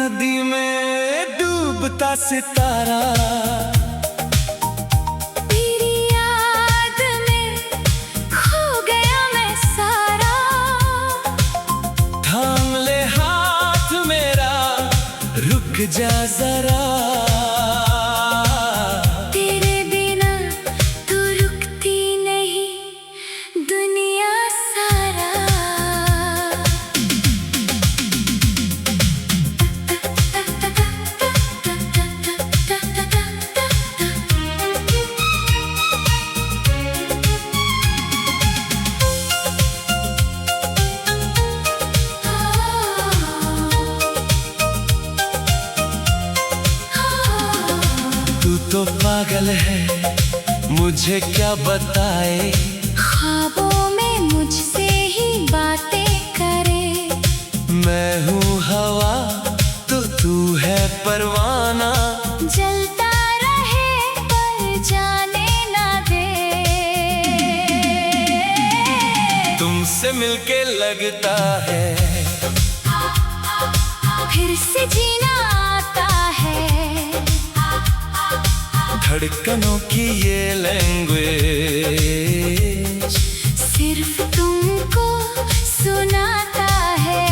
नदी में डूबता सितारा, तेरी याद में खो गया मैं सारा। थाम ले हाथ मेरा, रुक जा जरा। तेरे बिना तो रुकती नहीं दुनिया सारा। तू तो पागल है, मुझे क्या बताए। ख्वाबों में मुझसे ही बातें करे। मैं हूँ हवा तो तू है परवाना, जलता रहे पर जाने ना दे। तुमसे मिलके लगता है फिर से जीना आता है। धड़कनों की ये लैंग्वेज सिर्फ तुमको सुनाता है।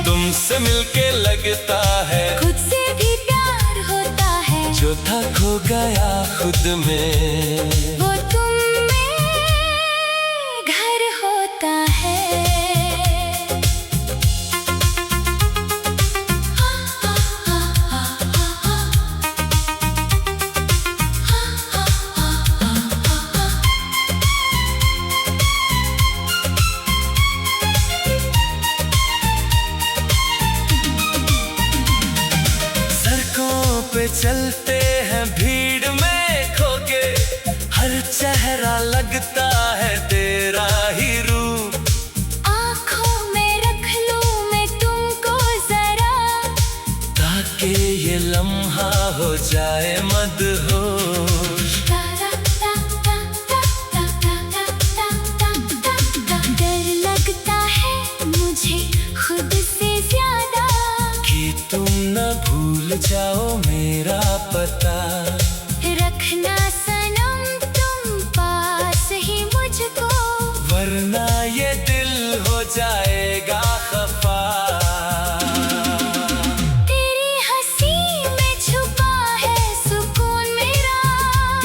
तुमसे मिलके लगता है खुद से भी प्यार होता है। जो था खो गया खुद में, वो तुम में घर होता है। सड़कों पे चलते हैं भीड़ में खो के, हर चेहरा लगता है तेरा ही रूप। आँखों में रख लूं मैं तुमको जरा, ताकि ये लम्हा हो जाए मदहोश। डर लगता है मुझे खुद से ज्यादा, कि तुम न भूल जाओ मेरा पता। रखना सनम तुम पास ही मुझको, वरना ये दिल हो जाएगा खफा। तेरी हंसी में छुपा है सुकून मेरा,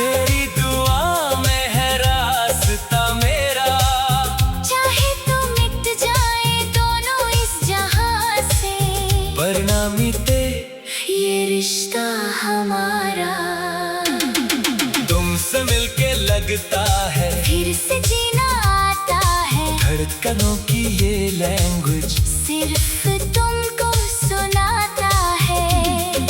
तेरी दुआ में है रास्ता मेरा। चाहे तो मिट जाए दोनों इस जहां से, पर ना मिटे ये रिश्ता हमारा। तुमसे मिलके लगता है फिर से जीना आता है। धड़कनों की ये लैंग्वेज सिर्फ तुमको सुनाता है।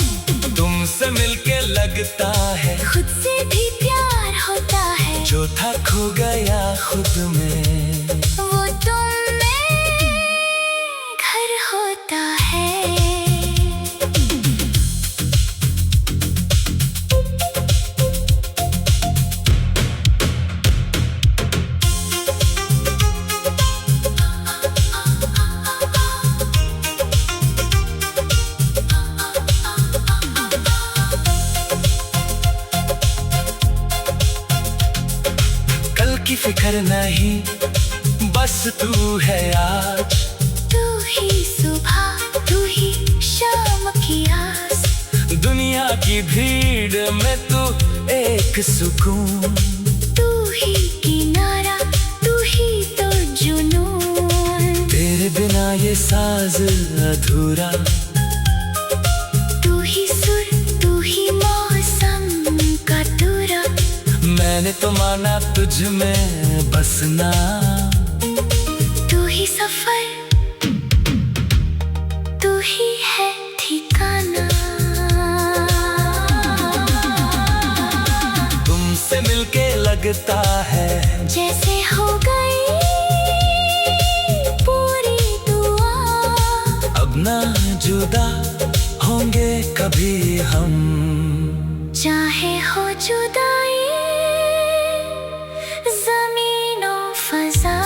तुमसे मिलके लगता है खुद से भी प्यार होता है। जो था खो गया खुद में, वो तुम में घर होता है। कल की फिक्र नहीं, बस तू है आज। तू ही सुबह तू ही शाम की आस, दुनिया की भीड़ में तू एक सुकून। तू ही किनारा तू ही तो जुनून। तेरे बिना ये साज अधूरा, तू ही सुर तू ही मौसम का तुरा। मैंने तो माना तुझ में बसना। तू ही सफर तू ही है ठिकाना। तुमसे मिलके लगता है जैसे हो गई पूरी दुआ, अब ना जुदा होंगे कभी हम। चाहे हो जुदाई ज़मीनो फ़ज़ा।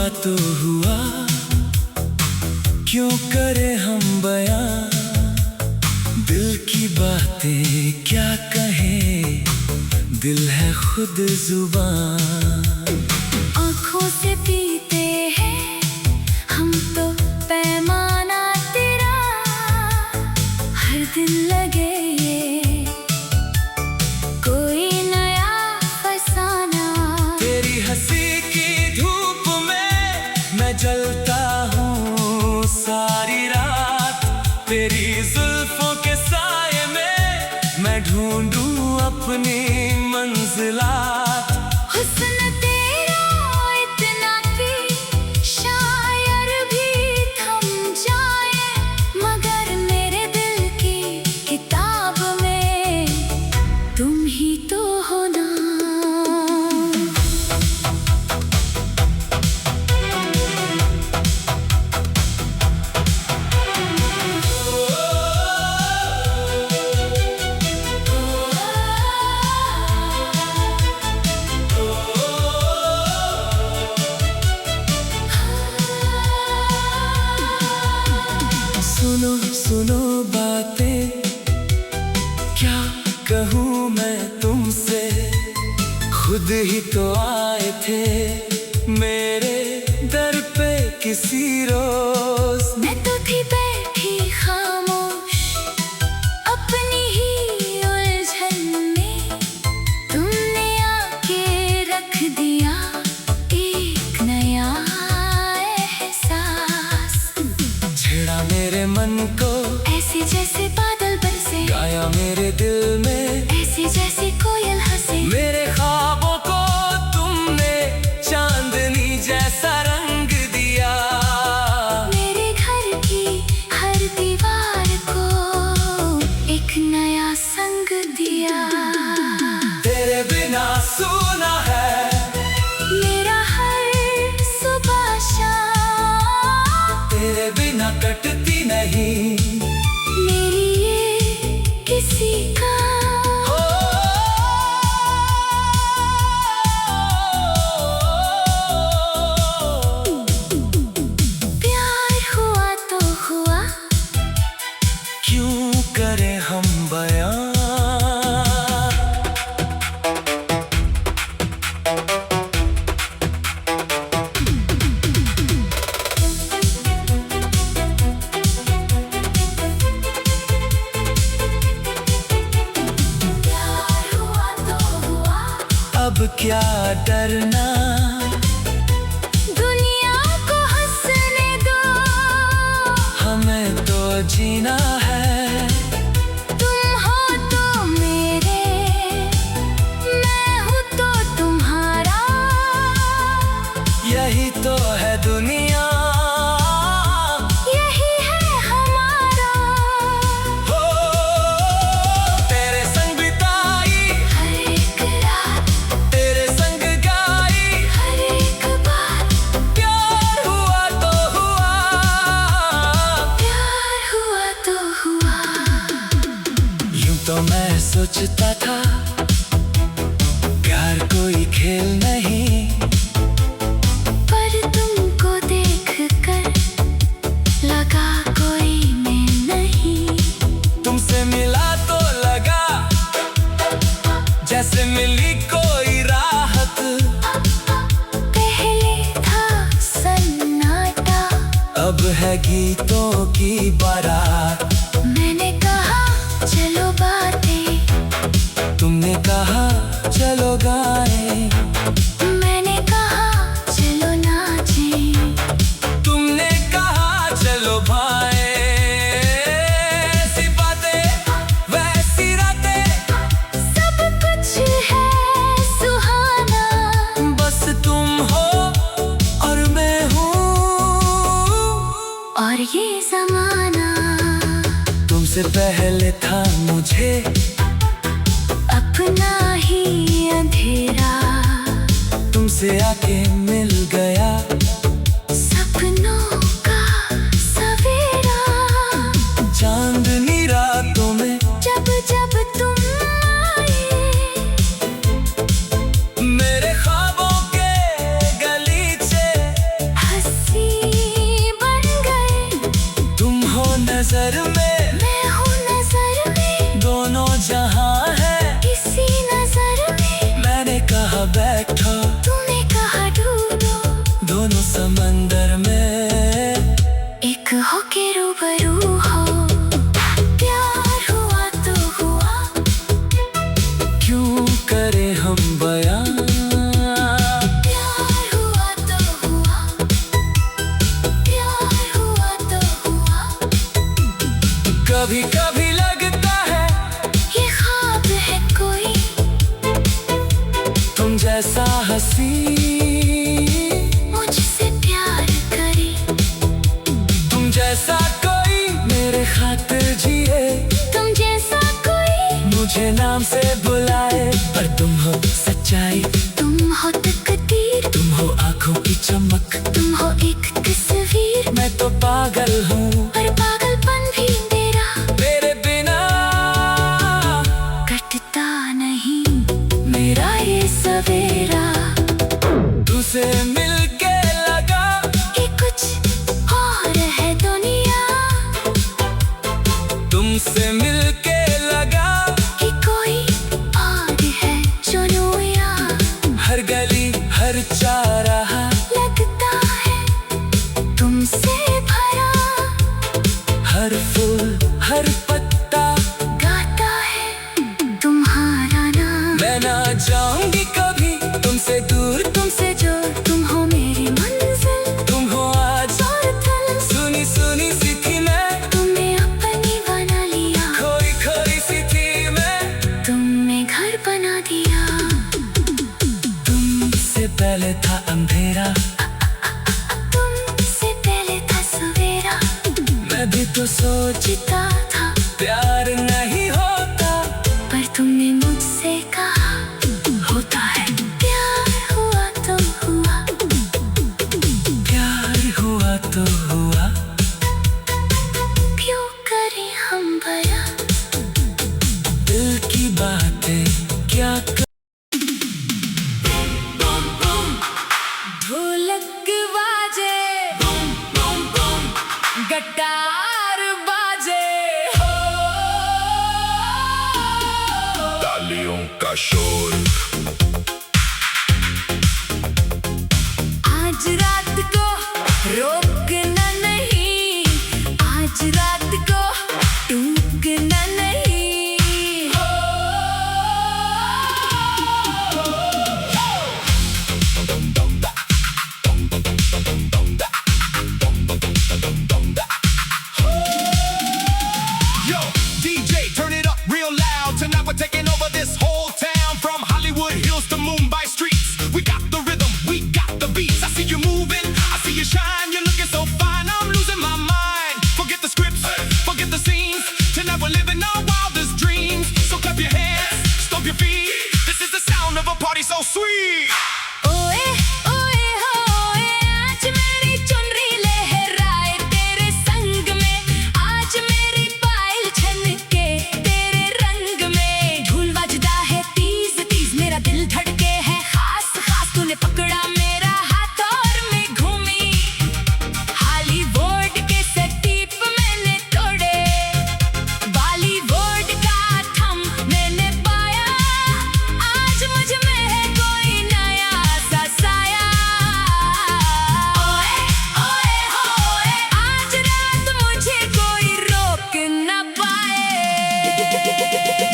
तो हुआ, क्यों करे हम बयां, दिल की बातें क्या कहें, दिल है खुद जुबान। आँखों से पीते हैं हम तो पैमाना तेरा, हर दिन लगे ये कोई नया फसाना। तेरी हंसी की धूप में मैं जलता हूँ सारी रात, तेरी जुल्फों के साये में मैं ढूंढूं अपनी मंजिलात। हुस्न तेरा इतना कि शायर भी थम जाए, मगर मेरे दिल की किताब में तुम ही तो हो ना। सुनो सुनो बातें, क्या कहूँ मैं तुमसे, खुद ही तो आए थे मेरे दर पे किसी रोज। मैं तो थी बैठी खामोश अपनी ही उलझन में, तुमने आके रख दिया एक नया एहसास। छेड़ा मेरे मन को ऐसे जैसे बादल बरसे, गाया मेरे दिल में ऐसे जैसे कोयल हंसे। मेरे ख्वाबों को तुमने चांदनी जैसा रंग दिया, मेरे घर की हर दीवार को एक नया संग दिया। तेरे बिना सूना है मेरा हर सुबह शाम, तेरे बिना कटती नहीं मेरी ये किसी का। प्यार हुआ तो हुआ, क्यों करें हम बयां। प्यार हुआ तो हुआ, अब क्या डरना, दुनिया को हंसने दो। हमें तो जीना है, तुम हो तो मेरे, मैं हूँ तो तुम्हारा। यही तो है दुनिया, यही है हमारा। हो तेरे संग बिताई हर एक रात, तेरे संग गाई, हर एक बात, प्यार हुआ तो हुआ, प्यार हुआ तो हुआ। यूं तो मैं सोचता था प्यार कोई खेल नहीं, पर तुमको देख कर लगा कोई मैं नहीं। तुमसे मिला तो लगा जैसे मिली कोई राहत, पहले था सन्नाटा, अब है गीतों की बारात। मैंने कहा चलो बातें, तुमने कहा चलो गाएं, मैंने कहा चलो नाचें। तुमने कहा चलो भाएं। ऐसी बातें वैसी रातें, सब कुछ है सुहाना, बस तुम हो और मैं हूँ, और ये जमाना। तुमसे पहले था मुझे अपना ही अंधेरा, तुमसे आके मिल गया सपनों का सवेरा। चांदनी रातों में जब जब तुम आए, मेरे ख्वाबों के गलीचे बैठो, तूने कहा डूबो, दोनों समंदर में एक होके रूबरू हो। प्यार हुआ तो हुआ, क्यों करे हम बयां। प्यार हुआ तो हुआ, प्यार हुआ तो हुआ। कभी कभी लगता है ये ख्वाब है कोई, तुम जैसा हंसी मुझसे प्यार करे। तुम जैसा कोई मेरे खातिर जिए, तुम जैसा कोई मुझे नाम से बुलाए। पर तुम हो सच्चाई, तुम हो तकदीर, तुम हो आंखों की चमक, तुम हो एक तस्वीर। मैं तो पागल हूँ पर पागलपन भी मेरा तेरे बिना कटता नहीं मेरा ये सवेरा। तुझसे मिलके लगा कि कुछ और है दुनिया, तुमसे मिलके लगा कि कोई और है जुनूया। हर गली हर चौराहा लगता है तुमसे भरा, हर फूल हर पत्ता गाता है तुम्हारा नाम। मैं ना जाऊंगी कभी तुमसे दूर, तुमसे जो तुम हो मेरी मंजिल तुम हो आज और थल। सुनी सुनी सी थी मैं, तुमने अपनी बना लिया, खोई खोई सी थी मैं, तुमने घर बना दिया। तुमसे पहले था अंधेरा, तुमसे पहले था सवेरा। मैं भी तो सोच जीता था प्यार नहीं होता, पर तुमने मुझसे कहा होता है। प्यार हुआ तो हुआ, प्यार हुआ तो हुआ। क्यों करें हम बयां। दिल की बातें क्या ढोलक बाजे, गिटार बाजे, तालियों का शोर, आज रात को रोकना नहीं, आज रात को टूकना नहीं। yo, DJ, turn it up real loud. Tonight we're taking over this whole town, from Hollywood Hills to Mumbai streets. We got the rhythm, we got the beats. I see you moving, I see you shine. You're looking so fine, I'm losing my mind. Forget the scripts, forget the scenes. Tonight we're living our wildest dreams. So clap your hands, stomp your feet. This is the sound of a party so sweet. ओए ओए होए, आज मेरी चुनरी लहराए तेरे संग में, आज मेरी पायल छनके तेरे रंग में। ढोल बजदा है तीज तीज, मेरा दिल धड़के है खास खास। तूने पकड़ा मेरा हाथ और मैं घूमी, हॉलीवुड के सटीप मैंने तोड़े, बॉलीवुड का थम मैंने पाया। आज मुझ में है कोई नया सा साया। ओए ओए होए, आज रात मुझे कोई रोक न पाए।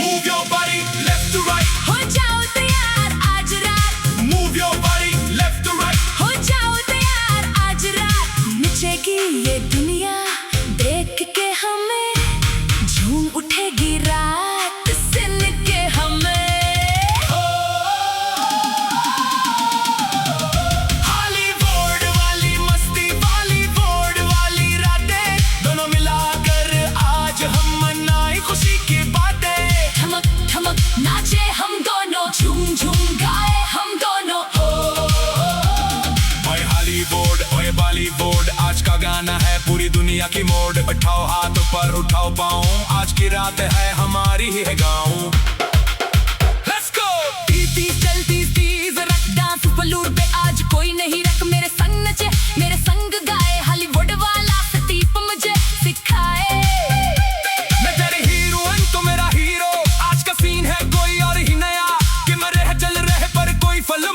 Move your body left to right, हो जाओ तैयार आज रात, move your body left to right. हो जाओ तैयार आज रात। नचेगी ये दुनिया देख के हमें, झूम उठेगी रात सिल के हमें। हॉलीवुड वाली मस्ती, बॉलीवुड वाली रातें, दोनों मिलाकर आज हम मनाए खुशी की बातें। ठमक ठमक नाचे हम दोनों, झूम झूम गाए हम दोनों। ओए हॉलीवुड ओए बॉलीवुड, आज का गाना है पूरी दुनिया की मोड। उठाओ हाथ पर उठाओ पाँव, आज की रात है हमारी ही है गाँव। Let's go! तीज तीज चलती तीज, रख डांस बलूर पे आज कोई नहीं। रख मेरे संग नचे, मेरे संग गाए, हॉलीवुड वाला सतीप मुझे सिखाए। मैं तेरी हीरोइन तो मेरा हीरो, आज का सीन है कोई और ही नया, कि मैं रह चल रहे पर कोई फल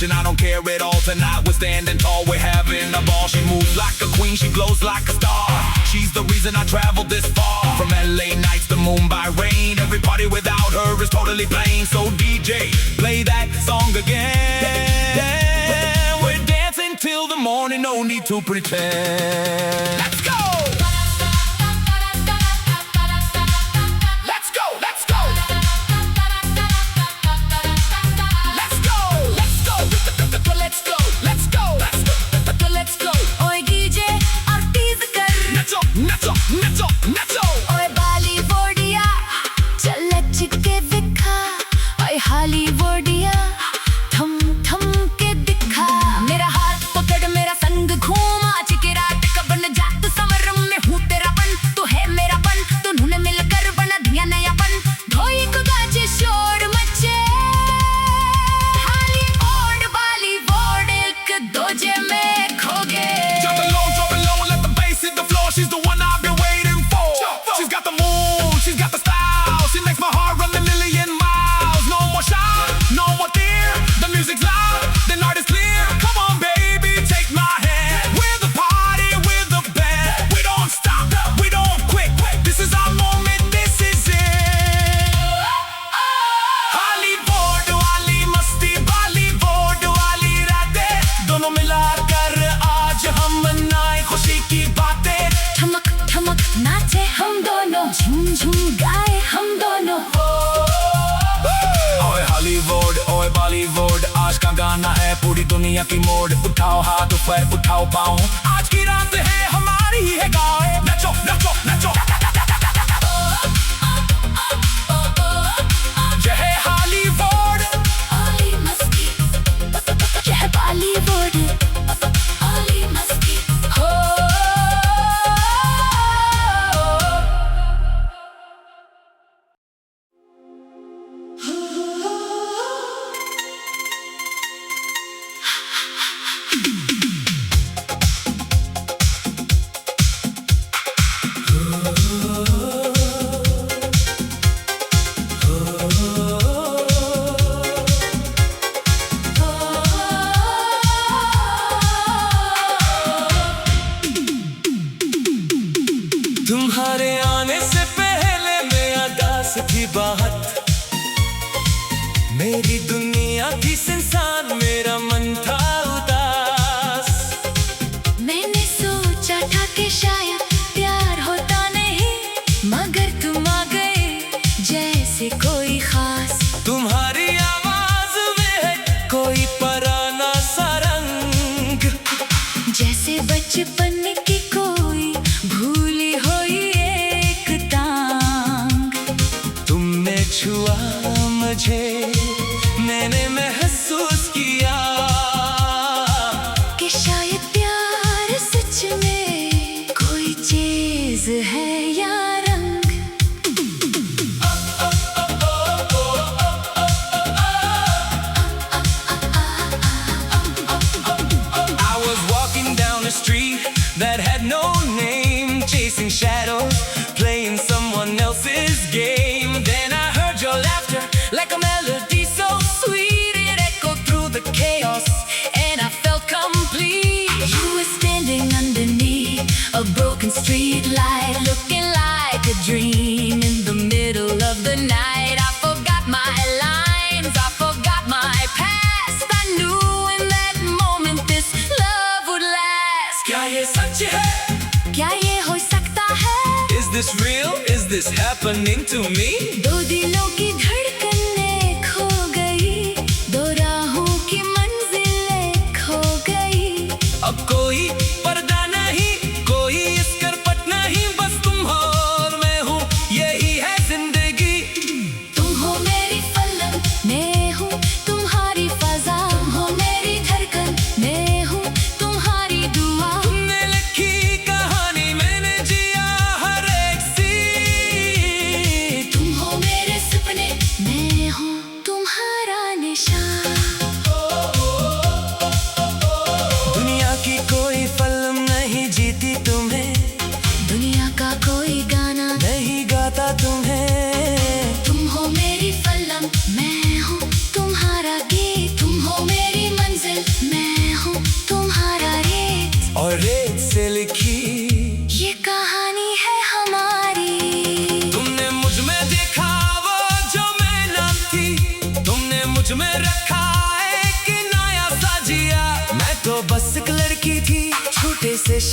watching, I don't care at all. Tonight we're standing tall, we're having a ball. She moves like a queen, she glows like a star. She's the reason I traveled this far. From LA nights to Mumbai rain, every party without her is totally plain. So DJ, play that song again. We're dancing till the morning, no need to pretend. Let's go! Let's go, let's go! Let's go, let's go! Let's go, let's go! Let's go. ओए DJ और tease कर नचो, नचो, नचो, नचो! ओए बॉलीवुडिया चल नच के दिखा ओए हॉलीवुडिया थम थम के दिखा मेरा हाथ पकड़ मेरा संग घूम आज की रात का बन जा तू समरम में हूँ तेरा पन तू है मेरा पन दोनों मिलकर बना दिया नयापन ढोई को गाजे शोर मचे हॉलीवुड बॉलीवुड एक दूजे में खो गए Drop it low, let the bass hit the floor. She's the one I've been waiting for. She's got the moves, she's got the style. She makes my heart run a million miles. No more shout, no more fear. The music's loud, the night is clear. Come on, baby, take my hand. We're the party, we're the band. We don't stop, we don't quit. This is our moment, this is it. Hollywood वाली मस्ती, Bollywood वाली रातें, दोनों मिलाकर आज हम मनाएं खुशी की बातें. ठमक ठमक नाचे हम दोनों झूम झूम गाए हम दोनों ओए हॉलीवुड ओए बॉलीवुड आज का गाना है पूरी दुनिया की मोड़ उठाओ हाथ ऊपर उठाओ पाँव आज की रात है हमारी है गाए नचो नचो नचो जय है हॉलीवुड ओली मस्ती यह बॉलीवुड ओली मस्ती हो तुम्हारे आने से पहले मेरा दास थी बाहत मेरी दुनिया थी संसान मेरा मन था उदास मैंने सोचा था कि शायद प्यार होता नहीं मगर तुम आ गए जैसे कोई खास तुम्हारी आवाज में है कोई पराना सा रंग जैसे बचपन की कोई भूली हुई एक टांग तुमने छुआ मुझे मैंने महसूस किया कि शायद प्यार सच में कोई चीज है या रंग I was walking down the street that had no name chasing shadows playing someone else's game then I heard your laughter like a melody so sweet it echoed through the chaos and I felt complete You were standing underneath a broken street light, looking like a dream in the middle of the night. I forgot my lines, I forgot my past. I knew in that moment this love would last. क्या ये सच है क्या ये हो सकता है? Is this real is this happening to me दो दिलों की धड़कनें खो गई, दो राहों की मंजिलें खो गई. अब कोई पर्दा नहीं कोई स्कर्पट नहीं बस तुम हो और मैं हूँ यही है जिंदगी तुम हो मेरी फलक, मैं हूँ तुम्हारी फजा. तुम हो मेरी धड़कन, मैं हूँ तुम्हारी दुआ. तुमने लिखी कहानी मैंने जिया हर एक सीन तुम हो मेरे सपने, मैं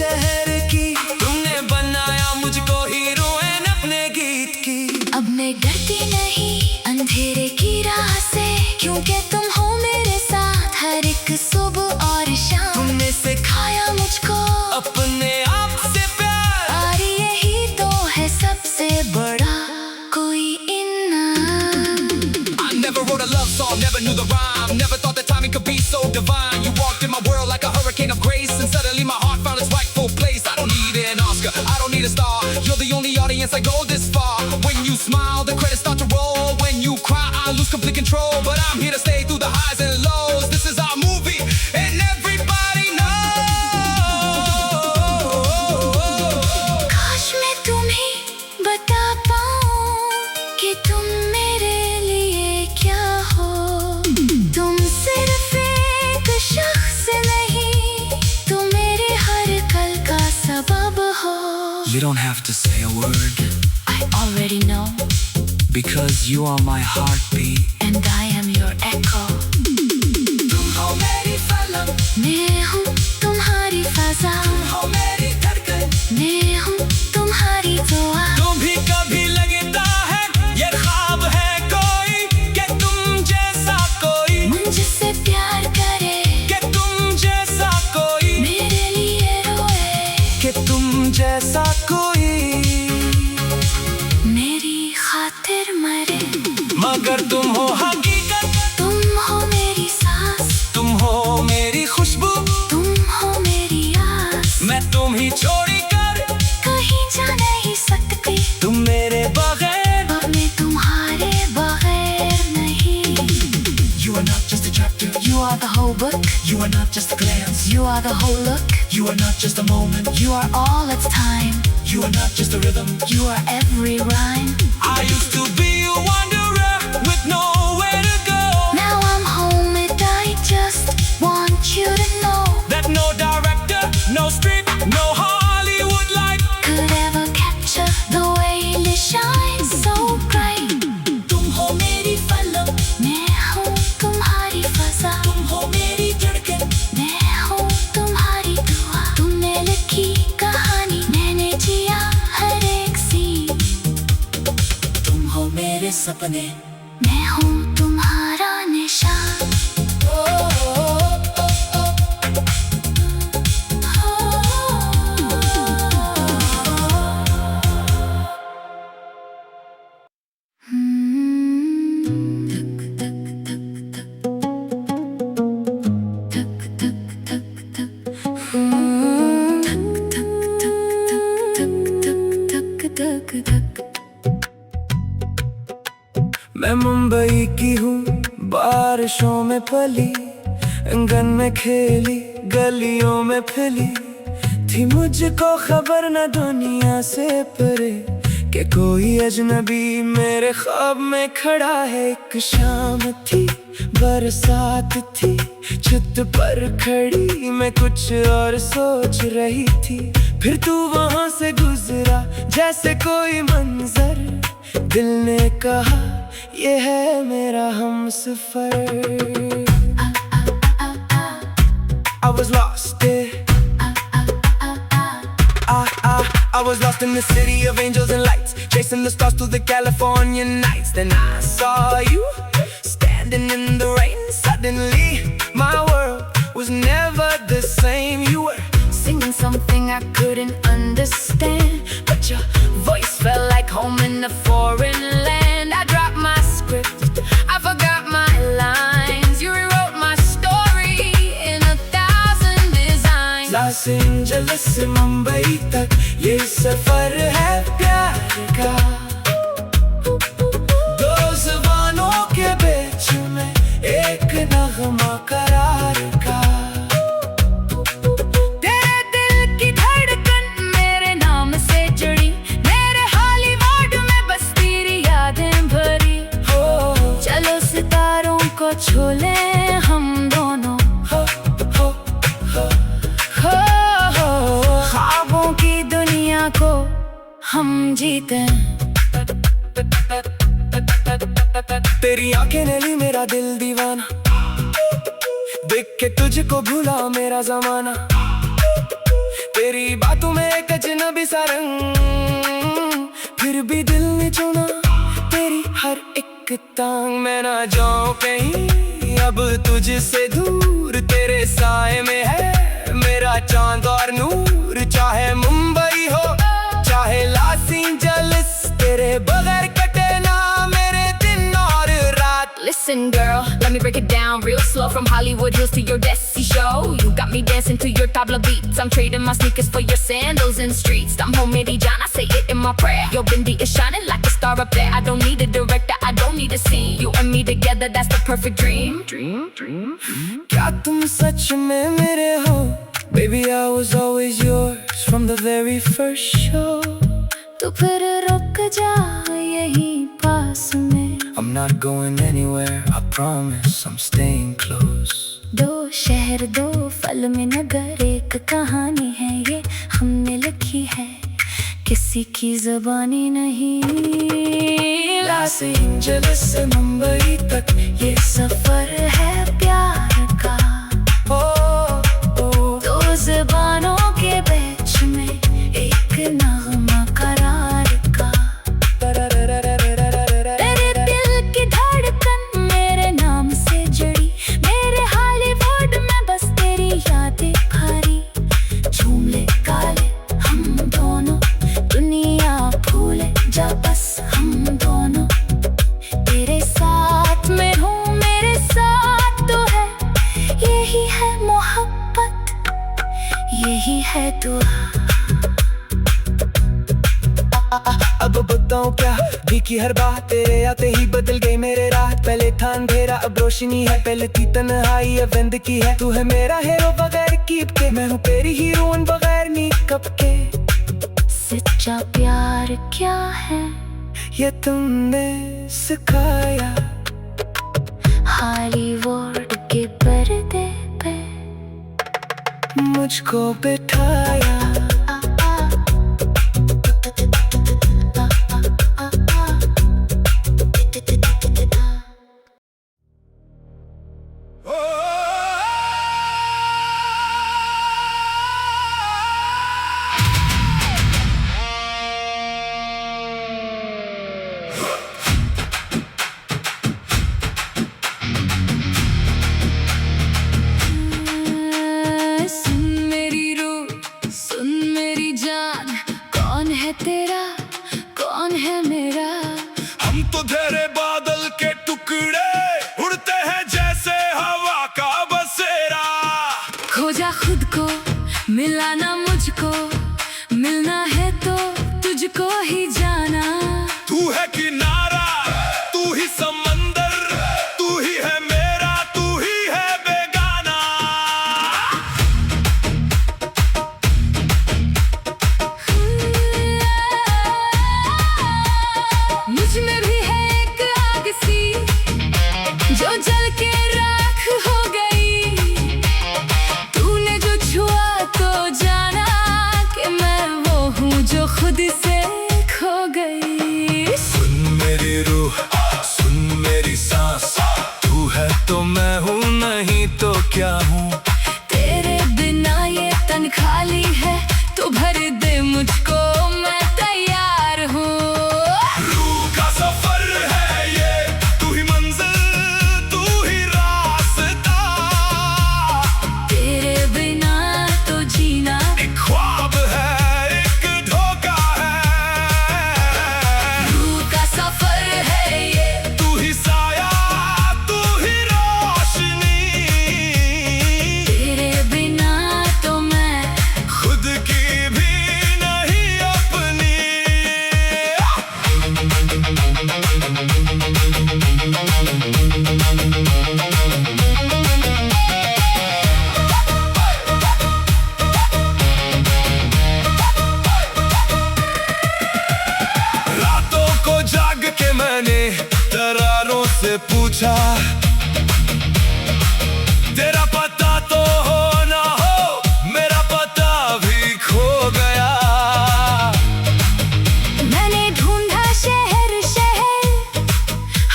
शहर की, तुमने बनाया मुझको हीरोइन अपने गीत की। अब मैं डरती नहीं अंधेरे की राह से, क्योंकि तुम हो मेरे साथ हर एक सुबह और शाम। तुमने सिखाया मुझको अपने आप से प्यार, और यही तो है सबसे बड़ा कोई इनाम। I never wrote a love song, never knew the rhyme, never thought that timing could be so divine. You walked in my world like a hurricane of grace, and suddenly my heart found its rightful place. I don't need an Oscar, I don't need a star, you're the only audience I go this far. When you smile, the credits start to roll. When you cry, I lose complete control. But I'm here to stay through the highs and lows. This is our movie, and everybody knows. काश मैं तुम्हें बता पाऊं कि तुम मेरे लिए क्या हो। तुम सिर्फ एक शख्स नहीं, तुम मेरे हर कल का सबब हो। You don't have to say a word, I already know, because you are my heartbeat. and I am your echo. तुम हो मेरी फलक, मैं हूँ तुम्हारी फजा, हो मेरी धड़कन, मैं हूँ तुम्हारी दुआ। तुम भी कभी लगता है ये ख्वाब है कोई, कि तुम जैसा कोई, मुझसे प्यार करे, कि तुम जैसा कोई, मेरे लिए रोए, कि तुम जैसा कोई, मेरी खातिर मरे। मगर तुम हो हकीकत, तुम हो मेरी सांस, तुम हो मेरी खुशबू, तुम हो मेरी आस। मैं तुम ही छोड़ी कर कहीं जा नहीं सकती, तुम मेरे बगैर। और मैं तुम्हारे बगैर नहीं। You are not just a chapter, You are the whole book, you are not just a glance, you are the whole look, you are not just a moment, you are all its time, you are not just a rhythm. you are every rhyme. I used to be a wanderer with nowhere to go, Now I'm home and I just want you to know, that no director, no script, no Hollywood light could ever capture the way you shine so bright. तुम हो मेरी फलक, मैं हूँ तुम्हारी फजा, तुम हो मेरी धड़कन, मैं हूँ तुम्हारी दुआ। तुमने लिखी कहानी, मैंने जिया हर एक सीन। तुम हो मेरे सपने, मैं हूँ तुम्हारा निशान। मैं मुंबई की हूँ, बारिशों में पली, आंगन में खेली, गलियों में फिली। थी मुझको खबर न दुनिया से परे, कि कोई अजनबी मेरे ख्वाब में खड़ा है। एक शाम थी, बरसात थी, छत पर खड़ी मैं कुछ और सोच रही थी। फिर तू वहां से गुजरा जैसे कोई मंजर, दिल ने कहा ये है मेरा Humsafar. I was lost there, I was lost in the city of angels and lights, chasing the stars through the California nights. Then I saw you standing in the rain. Suddenly my world was never the same. You were Singing something I couldn't understand, but your voice felt like home in a foreign land. I dropped my script, I forgot my lines. You rewrote my story in 1,000 designs. Los Angeles से मुंबई तक ये सफर है प्यार का। दो ज़बानों के बीच में एक नगमा करार का। तेरे दिल की धड़कन मेरे नाम से जुड़ी, मेरे हॉलीवुड में बस तेरी यादें भरी। चलो सितारों को छू लें हम दोनों, ख्वाबों की दुनिया को हम जीते। तेरी आंखें ने ली मेरा दिल दीवाना, देख के तुझको भूला मेरा जमाना। तेरी बातों में एक अजनबी सा रंग, फिर भी दिल ने चुना तेरी हर एक टांग। मैं ना जाऊं कहीं अब तुझसे दूर, तेरे साए में है मेरा चांद और नूर। चाहे मुंबई हो चाहे लॉस एंजल्स, तेरे बगैर कटे ना मेरे दिन और रात। Listen girl, let me break it down real slow. From Hollywood Hills to your Desi show, you got me dancing to your tabla beats. I'm trading my sneakers for your sandals in streets. I'm home Mary John, I say it in my prayer. Your bindi is shining like a star up there. I don't need a director, I don't need a scene. You and me together, that's the perfect dream. क्या तुम सच में मेरे हो? Baby, I was always yours from the very first show. तो फिर रुक जा यहीं पास में। I'm not going anywhere, I promise I'm staying close. दो शहर दो फल में नगर, एक कहानी है ये हमने लिखी है, किसी की ज़बानी नहीं। लॉस एंजल्स से मुंबई तक ये सफर है प्यार का। दो ज़बानों के बीच में एक नगमा करार का। तेरे दिल की धड़कन मेरे नाम से जुड़ी, मेरे हॉलीवुड में बस तेरी यादें भरी। झूम ले काले हम दोनों, दुनिया भूले जा बस हम दोनों। तेरे साथ में हूँ मेरे साथ तो है, यही है मोहब्बत, यही है दुआ। अब बताऊं क्या की हर बात, तेरे आते ही बदल गई मेरे रात। पहले था अंधेरा अब रोशनी है, पहले थी तन्हाई अब जिंदगी है। तू है मेरा हीरो बगैर कीप के, मैं हूँ तेरी हीरोइन बगैर मेकअप के। सच्चा प्यार क्या है ये तुमने सिखाया, हॉलीवुड के पर्दे पे मुझको बिठाया। सुन मेरी रूह सुन मेरी जान, कौन है तेरा कौन है मेरा। हम तो धरे बादल के टुकड़े, उड़ते हैं जैसे हवा का बसेरा। खोजा खुद को मिला ना मुझको, मिलना है तो तुझको ही जाना। तू है किनारा तू ही समंदर, तू ही है मेरा तू ही है बेगाना। मुझ में भी है एक आग सी, जो जल के राख हो गई। तूने जो छुआ तो जाना कि मैं वो हूँ जो खुद से खो गई। सुन मेरी रूह सुन मेरी सांस, तू है तो मैं हूँ नहीं तो क्या हूँ। तेरे बिना ये तन खाली है, तू भर दे मुझको मैं तैयार हूँ। रूह का सफर है ये, तू ही मंजिल तू ही रास्ता। तेरे बिना तो जीना एक ख्वाब है एक धोखा है। रूह का सफर है ये, तू ही साया तू ही रोशनी। तेरे बिना तो मैं खुद की भी नहीं अपनी। रातों को जाग के मैंने तरारों से पूछा, तेरा पता तो हो ना हो मेरा पता भी खो गया। मैंने ढूंढा शहर शहर,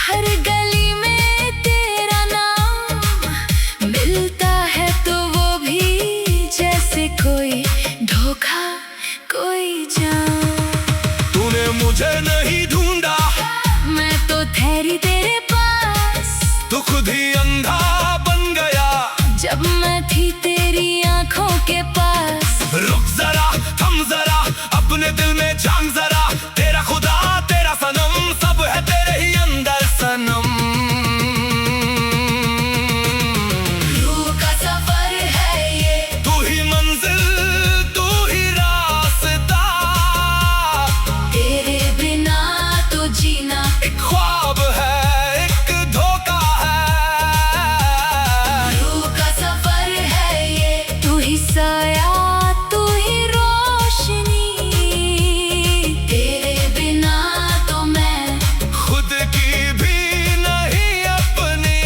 हर गली में तेरा नाम। मिलता है तो वो भी जैसे कोई धोखा तुझे नहीं ढूंढा, मैं तो ठहरी तेरे पास, तू खुद ही अंधा बन गया। जब मैं थी तेरी आंखों के पास। रुक जरा, थम जरा, अपने दिल में झांक जरा, तेरा खुदा तेरा सनम सब है तेरे ही अंदर सनम। रूह का सफर है ये, तू ही मंजिल तू ही रास्ता, तेरे बिना तो जीना एक ख्वाब है एक धोखा है। रूह का सफर है ये, तू ही साया तू ही रोशनी, तेरे बिना तो मैं खुद की भी नहीं अपनी।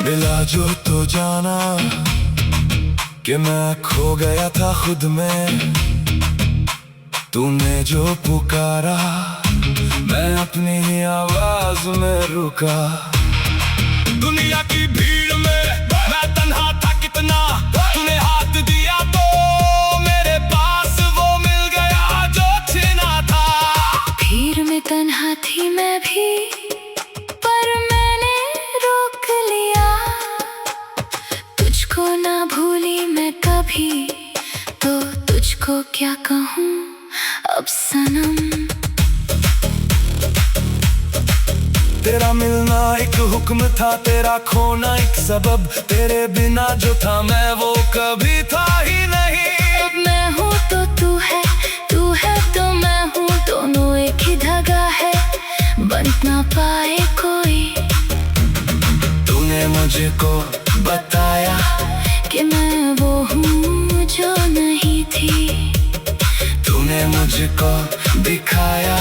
मिला जो तो जाना कि मैं खो गया था खुद में, तूने जो पुकारा मैं अपनी ही आवाज में रुका। दुनिया की भीड़ में मैं तन्हा था कितना, तूने हाथ दिया तो मेरे पास वो मिल गया जो छिना था। भीड़ में तन्हा थी मैं भी, पर मैंने रोक लिया। तुझको ना भूली मैं कभी, तो तुझको क्या कहूँ अब सनम। तेरा मिलना एक हुक्म था, तेरा खोना एक सबब, तेरे बिना जो था मैं वो कभी था ही नहीं। अब मैं हूँ तो तू है तो मैं हूँ, दोनों एक ही धागा है, बंध ना पाए कोई। तूने मुझको बताया कि मैं वो हूँ जो नहीं थी, तूने मुझको दिखाया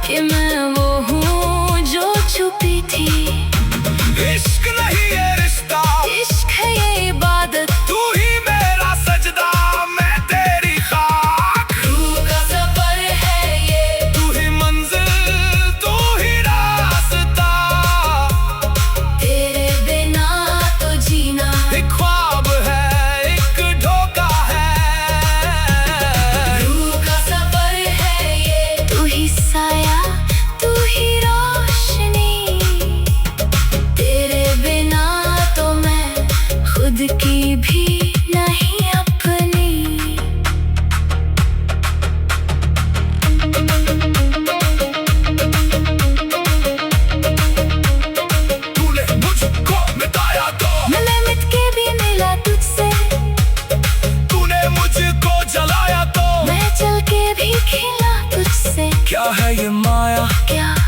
कि मैं वो हूँ जो छुपी थी। इश्क नहीं ये रिश्ता, इश्क है ये इबादत, तू ही मेरा सजदा मैं तेरी खाक। रूह का सफर है ये, तू ही मंजिल तू ही रास्ता, तेरे बिना तो जीना एक ख्वाब है एक धोखा है। रूह का सफर है ये, तू ही साया तू ही रोशनी, तेरे बिना तो मैं खुद की भी नहीं अपनी। तूने मुझको मिटाया तो मैं मिट के भी मिला तुझसे, तूने मुझको जलाया तो मैं चल के भी खिला तुझसे। क्या है ये माया,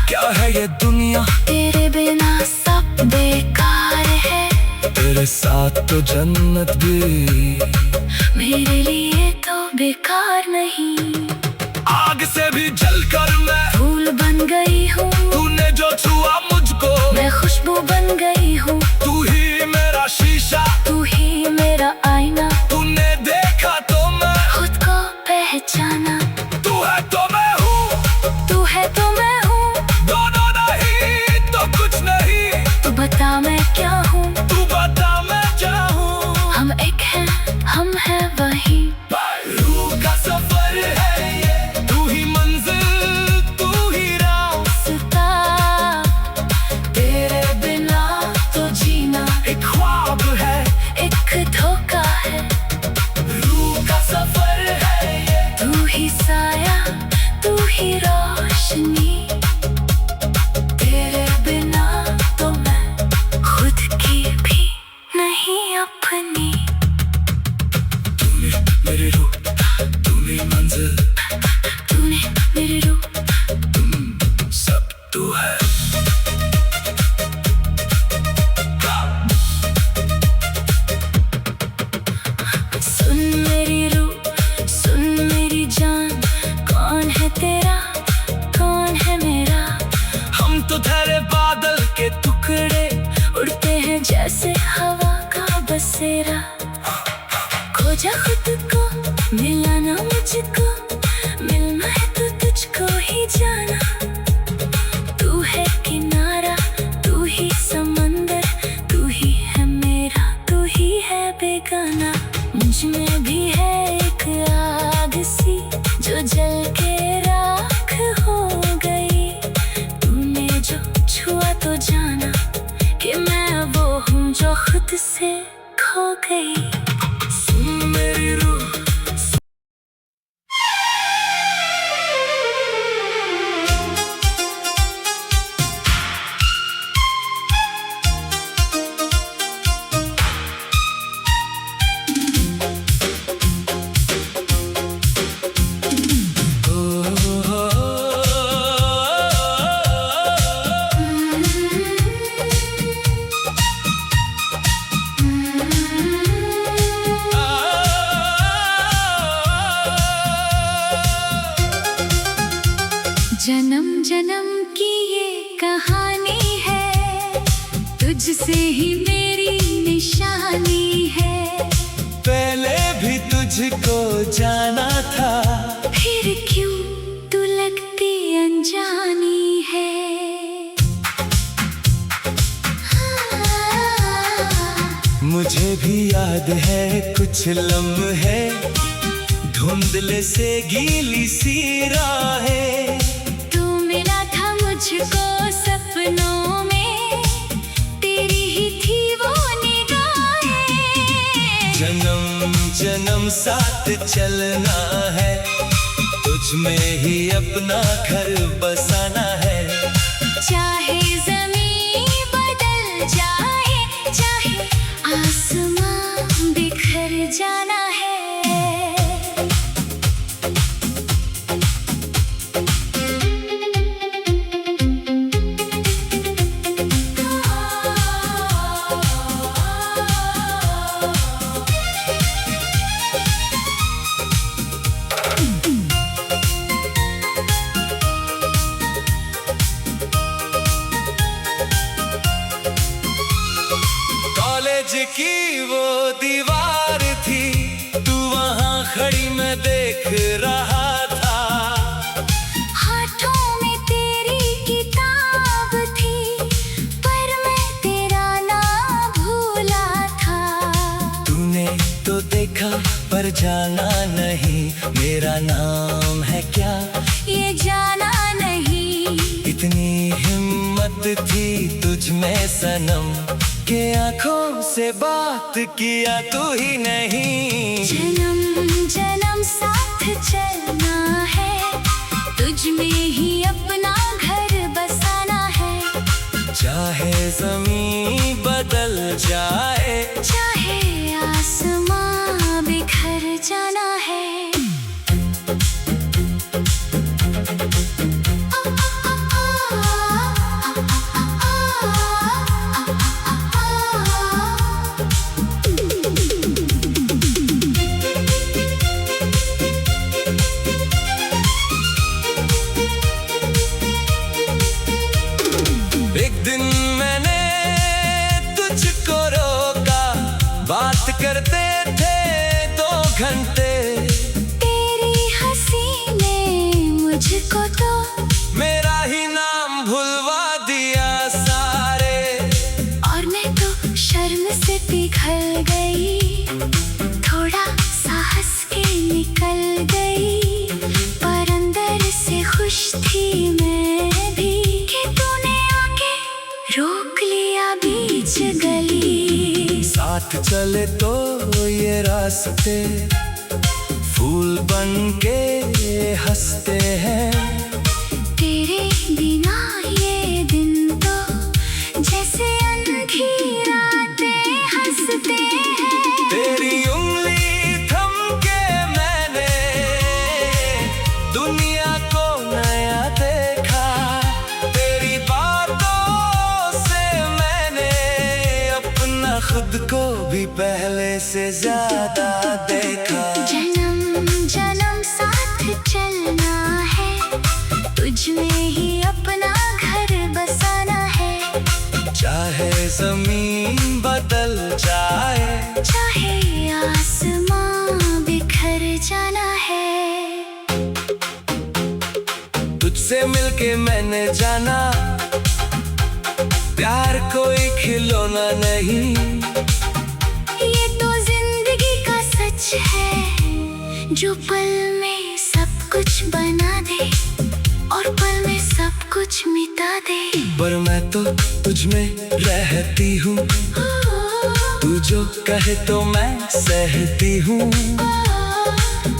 क्या है ये दुनिया, तेरे बिना सब बेकार है, तेरे साथ तो जन्नत भी मेरे लिए तो बेकार नहीं। आग से भी जलकर मैं फूल बन गई हूँ, तूने जो छुआ मुझको मैं खुशबू बन गई हूँ। तू ही मेरा शीशा, तू ही मेरा आईना, तूने देखा तो मैं खुद को पहचाना। तू है तो मैं हूँ, तू है तो मैं हूँ, दोनों नहीं तो कुछ नहीं। तू बता मैं क्या हूँ, तू बता मैं क्या हूँ, हम एक हैं हम हैं वही। रूह का सफर है ये, तू ही मंजिल तू ही रास्ता, तेरे बिना तो जीना एक ख्वाब है एक धोखा है। रूह का सफर है ये, तू ही साया तू ही रोशनी, तेरे बिना तो मैं खुद की भी नहीं अपनी। तूने मेरी रूह, तूने मंजिल, तूने मेरी रूह, सब तू है। सुन मेरी रूह सुन मेरी जान, कौन है तेरा कौन है मेरा। हम तो ठहरे बादल के टुकड़े, उड़ते हैं जैसे हवा का बसेरा। खोजा खुद को मिला ना मुझको, मिलना है तो तुझको ही जाना। तू है किनारा तू ही समंदर, तू ही है मेरा तू ही से खो गई। सुन मेरी रूह जन्म जन्म की ये कहानी है, तुझसे ही मेरी निशानी है। पहले भी तुझको जाना था, फिर क्यों तू लगती अनजानी है। मुझे भी याद है कुछ लम्हे, धुंधले से गीली सी राहें। तू मिला था मुझको सपनों में, तेरी ही थी वो निगाहें। जन्म जन्म साथ चलना है, तुझ में ही अपना घर बसाना है। चाहे ज़मीं बदल जाए, चाहे आसमां बिखर जाना है। कॉलेज की वो दीवार थी, तू वहाँ खड़ी मैं देख रहा था। हाथों में तेरी किताब थी, पर मैं तेरा नाम भूला था। तूने तो देखा पर जाना नहीं, मेरा नाम है क्या ये जाना नहीं। इतनी हिम्मत थी तुझ में सनम, के आंखों से बात किया तू ही नहीं। जन्म जन्म साथ चलना है, तुझ में ही अपना घर बसाना है। चाहे ज़मीं बदल जाए, चाहे आसमां बिखर जाना है। एक दिन मैंने तुझको रोका, बात करते थे 2 घंटे। तेरी हंसी ने मुझको तो मेरा ही नाम भुलवा दिया सारे, और मैं तो शर्म से पिघल गई। थोड़ा साहस के निकल गई, पर अंदर से खुश थी मैं भी कि तूने आके रोक लिया बीच गली। साथ चले तो ये रास्ते फूल बन के हंसते हैं। तेरे बिना ये दिन तो जैसे अनघी रातें हंसते हैं। तेरी उंगली थम के मैंने दुनिया को नया देखा, तेरी बातों से मैंने अपना खुद को भी पहले से ज्यादा देखा। जन्म जन्म साथ चलना है, तुझ में ही अपना घर बसाना है। चाहे ज़मीन बदल जाए, चाहे आसमां बिखर जाना है। तुझसे मिलके मैंने जाना, प्यार कोई खिलौना नहीं। ये तो जिंदगी का सच है, जो पल में सब कुछ बना दे और पल में सब कुछ मिटा दे। पर मैं तो तुझ में रहती हूँ, तू जो कहे तो मैं सहती हूँ।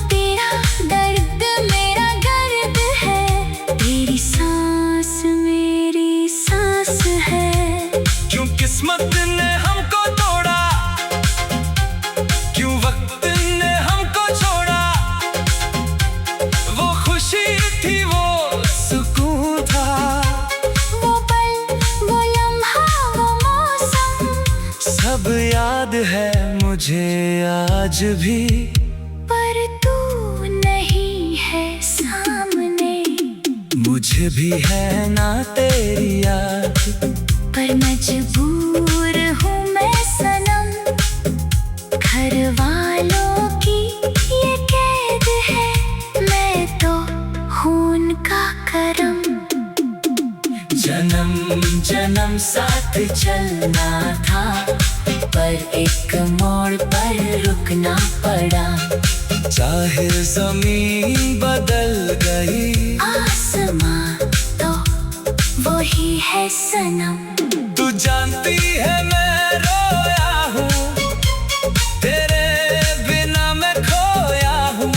तेरा दर्द मेरा गर्द है, तेरी सांस मेरी सांस है। क्यों किस्मत ने हमको तोड़ा, क्यों वक्त ने हमको छोड़ा। वो खुशी थी वो सुकून था, वो पल वो लम्हा वो मौसम सब याद है मुझे आज भी। पर तू नहीं है सामने, मुझे भी है ना तेरी याद। पर मजबूर हूँ मैं सनम, घर वालों की ये कैद है। मैं तो खून का करम। जन्म जन्म साथ चलना था, पर एक मोड़ पर रुकना पड़ा। चाहे जमीन बदल गई, आसमां तो वही है सनम। तू जानती है मैं रोया हूँ, तेरे बिना मैं खोया हूँ।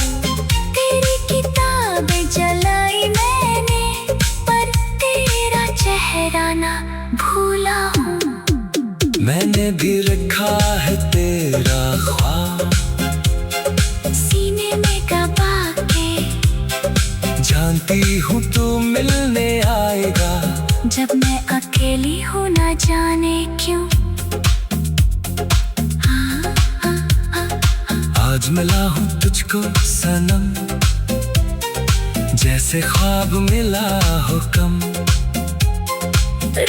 तेरी किताबें जलाई मैंने, पर तेरा चेहरा ना भूला हूँ। मैंने भी रखा है तेरा ख्वाब सीने में दबा के, जानती हूँ तू मिलने आएगा। जब मैं अकेली हूँ ना जाने क्यों। आज मिला हूँ तुझको सनम, जैसे ख्वाब मिला हो कम।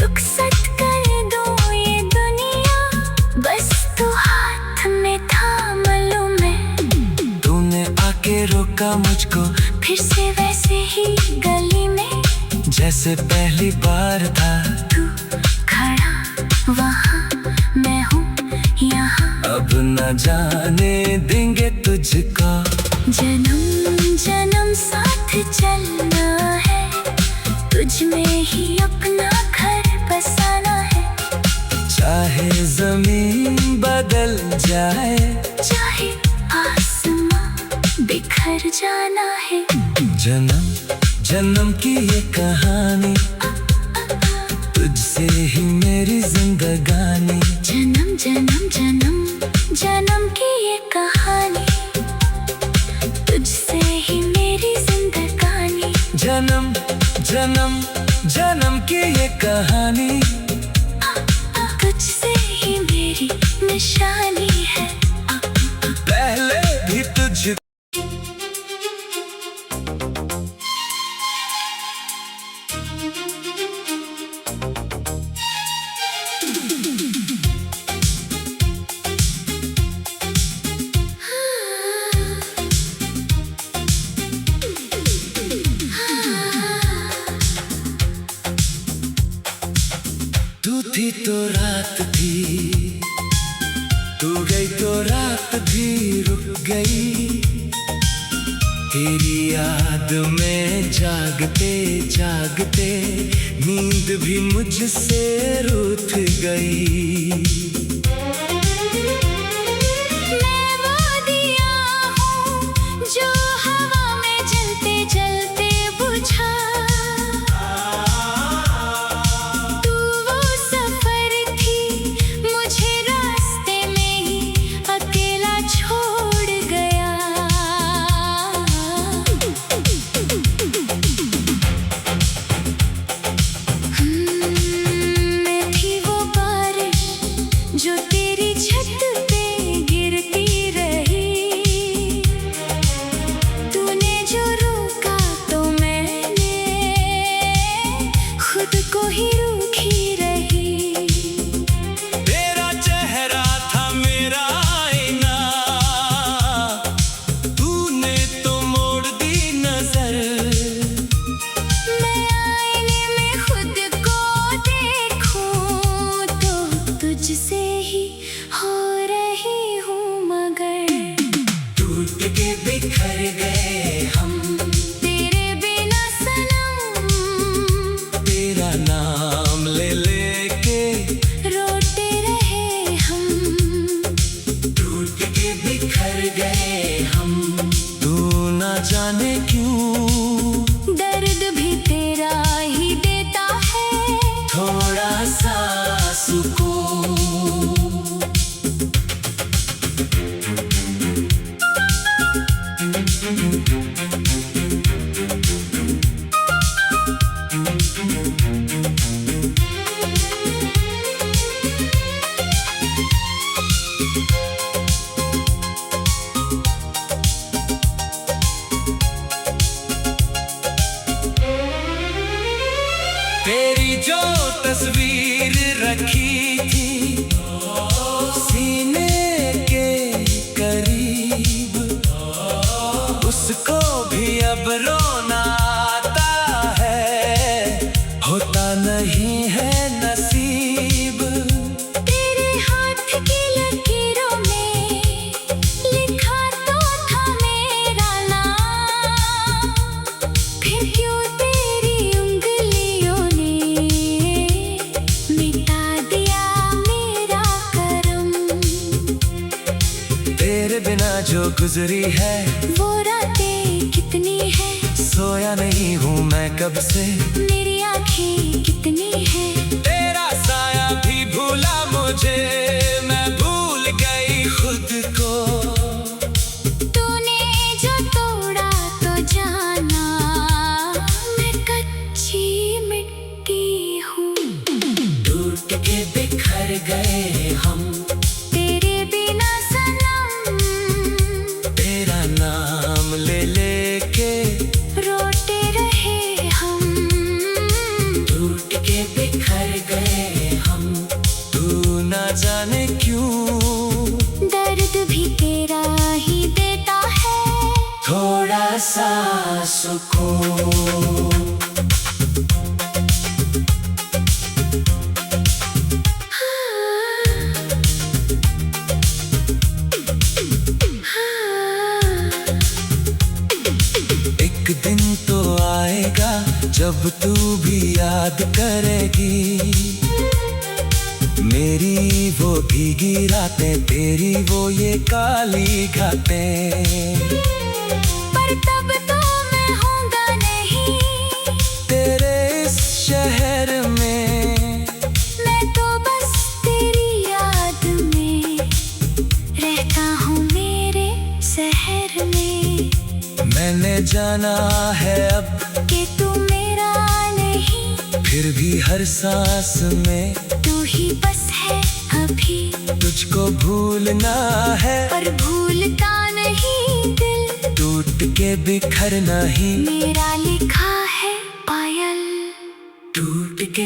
रुखसत कर दूँ ये दुनिया, बस तू हाथ में थाम लूँ मैं। तूने आके रोका मुझको, फिर से वैसे ही गली में, जैसे पहली बार था। तू खड़ा वहाँ, मैं हूँ यहाँ। अब न जाने देंगे तुझको। जन्म जन्म साथ चलना है, तुझ में ही अपना घर बसाना है। चाहे जमीन बदल जाए, चाहे आसमां बिखर जाना है। जन्म जन्म की ये कहानी, तुझसे ही मेरी जिंदगानी। जन्म जन्म जन्म जन्म की ये कहानी, तुझसे ही मेरी जिंदगानी। जन्म जन्म जन्म की ये कहानी, तुझसे ही मेरी निशानी है। पहले भी तुझ तू थी तो रात थी, तू गई तो रात भी रुक गई। तेरी याद में जागते जागते नींद भी मुझसे रूठ गई। मैं वो दिया हूँ जो हवा में जलते जलते बुझा। तू वो सफर थी, मुझे रास्ते में ही अकेला छोड़ गया। मैं थी वो बारिश तेरे बिना जो गुजरी है वो रातें कितनी है, सोया नहीं हूँ मैं कब से, मेरी आंखें कितनी है, तेरा साया भी भूला मुझे, मैं भूल गई खुद को। तूने जो तोड़ा तो जाना मैं कच्ची मिट्टी हूँ। टूट के बिखर गए हम, तेरे बिना सनम तेरा नाम ले लेके रोते रहे हम। टूट के बिखर गए हम, तू ना जाने क्यों दर्द भी तेरा ही देता है, थोड़ा सा सुकून। एक दिन तो आएगा जब तू भी याद करेगी, मेरी वो भीगी रातें, तेरी वो ये काली घाटें। पर तब तो मैं होऊंगा नहीं तेरे इस शहर में, मैं तो बस तेरी याद में रहता हूँ मेरे शहर में। मैंने जाना है अब कि तू मेरा नहीं, फिर भी हर सांस में तू ही बस है अभी, तुझको भूलना है, पर भूलता नहीं दिल, टूट के बिखरना ही मेरा लिखा है पायल। टूट के